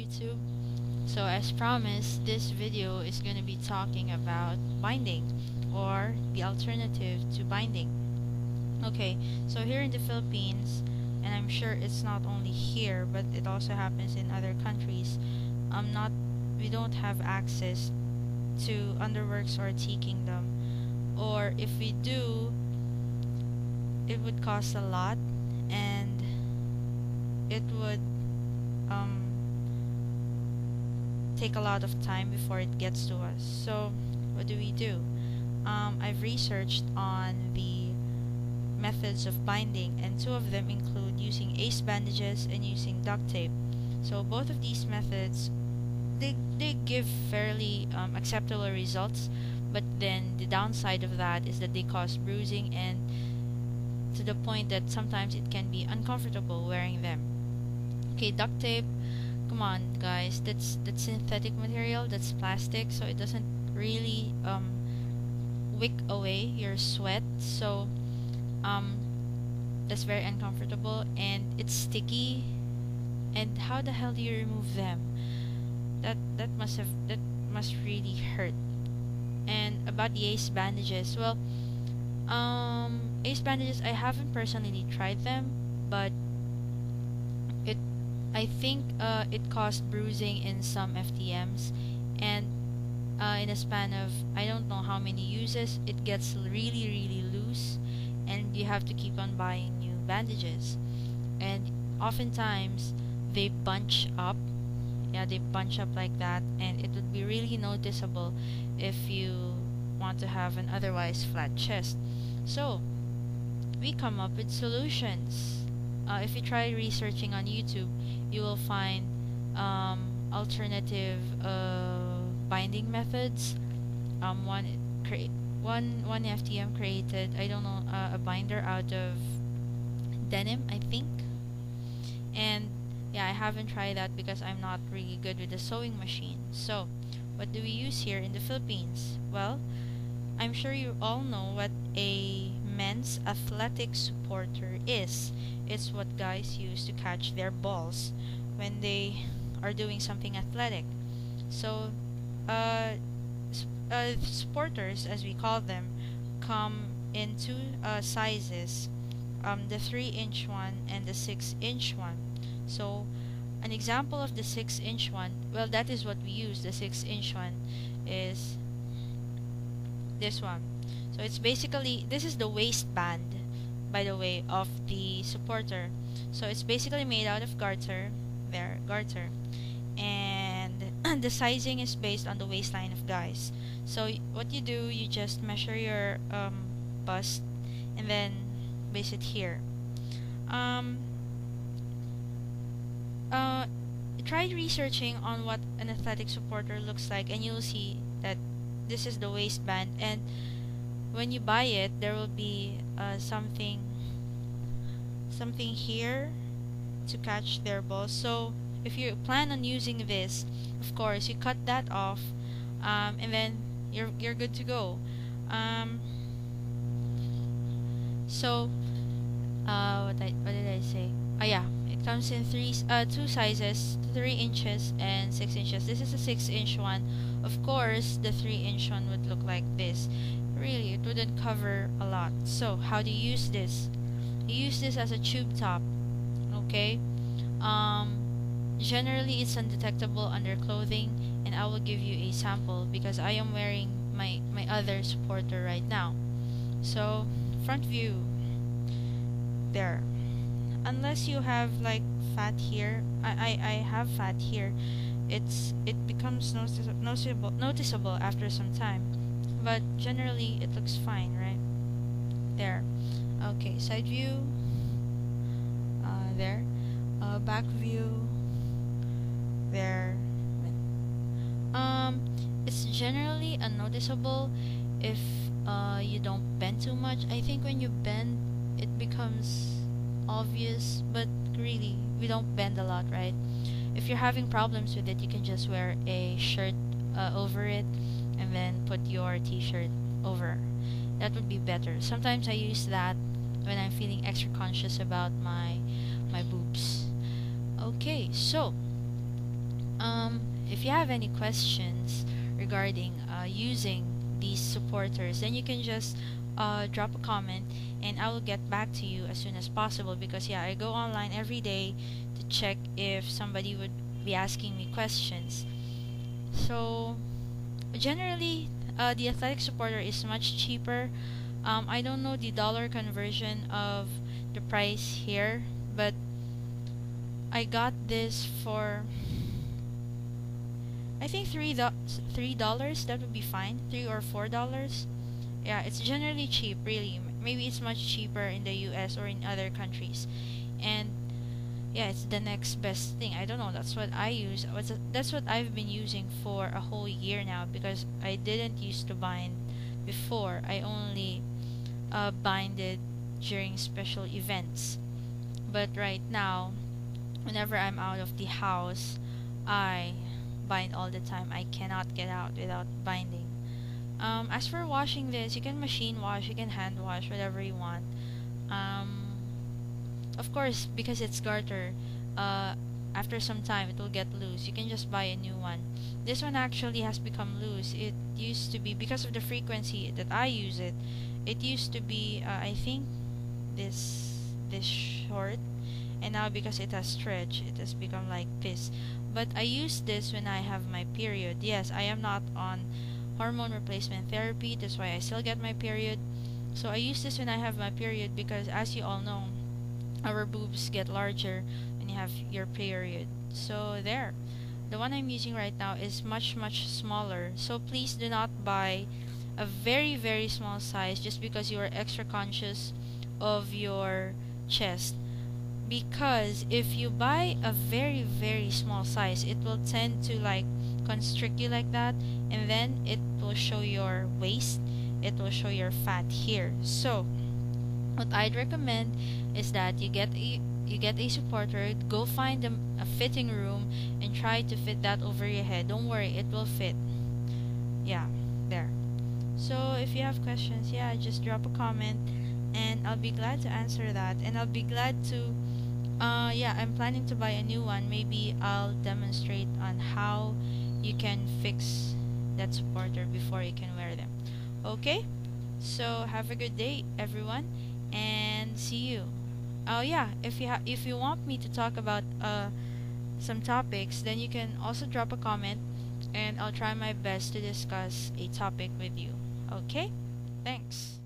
YouTube. So as promised, this video is going to be talking about binding, or the alternative to binding. Okay, so here in the Philippines, and I'm sure it's not only here but it also happens in other countries, we don't have access to underworks or tea kingdom, or if we do, it would cost a lot, and it would take a lot of time before it gets to us. So what do? I've researched on the methods of binding, and two of them include using ace bandages and using duct tape. So both of these methods, they give fairly acceptable results, but then the downside of that is that they cause bruising, and to the point that sometimes it can be uncomfortable wearing them. Okay, duct tape, come on guys, that's synthetic material, that's plastic, so it doesn't really wick away your sweat, so that's very uncomfortable, and it's sticky, and how the hell do you remove them? That must really hurt. And about the ace bandages, well, ace bandages, I haven't personally tried them, but I think it caused bruising in some FTMs, and in a span of I don't know how many uses, it gets really loose, and you have to keep on buying new bandages, and oftentimes they bunch up. Yeah, they bunch up like that, and it would be really noticeable if you want to have an otherwise flat chest. So we come up with solutions. If you try researching on YouTube, you will find alternative binding methods. One FTM created, I don't know, a binder out of denim, I think. And yeah, I haven't tried that because I'm not really good with the sewing machine. So what do we use here in the Philippines? Well, I'm sure you all know what a men's athletic supporter is. It's what guys use to catch their balls when they are doing something athletic. So supporters, as we call them, come in two sizes, the 3-inch one and the 6-inch one. So an example of the 6-inch one, well, that is what we use. The 6-inch one is this one. So it's basically, this is the waistband, by the way, of the supporter. So it's basically made out of garter, and the sizing is based on the waistline of guys. So what you do, you just measure your bust and then base it here. Try researching on what an athletic supporter looks like, and you'll see that this is the waistband, and when you buy it, there will be something here to catch their balls. So if you plan on using this, of course you cut that off, and then you're good to go. So what did I say? Oh yeah, it comes in two sizes, 3 inches and 6 inches. This is a 6-inch one. Of course, the 3-inch one would look like this. Really, it wouldn't cover a lot. So how do you use this? You use this as a tube top. Okay. Generally it's undetectable under clothing, and I will give you a sample because I am wearing my other supporter right now. So front view, there. Unless you have like fat here, I have fat here, it becomes noticeable after some time, but generally it looks fine, right? There. Okay, side view, there, back view, there. It's generally unnoticeable if you don't bend too much. I think when you bend, it becomes obvious, but really we don't bend a lot, right? If you're having problems with it, you can just wear a shirt over it, and then put your t-shirt over. That would be better. Sometimes I use that when I'm feeling extra conscious about my boobs. Okay, so If you have any questions regarding using these supporters, then you can just drop a comment and I will get back to you as soon as possible, because yeah, I go online every day to check if somebody would be asking me questions. So generally, the athletic supporter is much cheaper. I don't know the dollar conversion of the price here, but I got this for, I think $3. That would be fine. $3 or $4. Yeah, it's generally cheap, really. Maybe it's much cheaper in the US or in other countries. And yeah, it's the next best thing. I don't know. That's what I use. That's what I've been using for a whole year now, because I didn't used to bind before. I only binded during special events. But right now, whenever I'm out of the house, I bind all the time. I cannot get out without binding. As for washing this, you can machine wash, you can hand wash, whatever you want. Um, of course, because it's garter, after some time it will get loose. You can just buy a new one. This one actually has become loose. It used to be, because of the frequency that I use it, it used to be, I think, this short, and now because it has stretch, it has become like this. But I use this when I have my period. Yes, I am not on hormone replacement therapy, that's why I still get my period. So I use this when I have my period, because as you all know, our boobs get larger when you have your period. So there, the one I'm using right now is much smaller. So please do not buy a very small size just because you are extra conscious of your chest, because if you buy a very small size, it will tend to like constrict you like that, and then it will show your waist, it will show your fat here. So what I'd recommend is that you get a supporter, go find a fitting room and try to fit that over your head. Don't worry, it will fit. Yeah, there. So if you have questions, yeah, just drop a comment and I'll be glad to answer that, and I'll be glad to yeah, I'm planning to buy a new one. Maybe I'll demonstrate on how you can fix that supporter before you can wear them. Okay? So have a good day, everyone, and see you. Oh yeah, if you want me to talk about some topics, then you can also drop a comment and I'll try my best to discuss a topic with you. Okay? Thanks.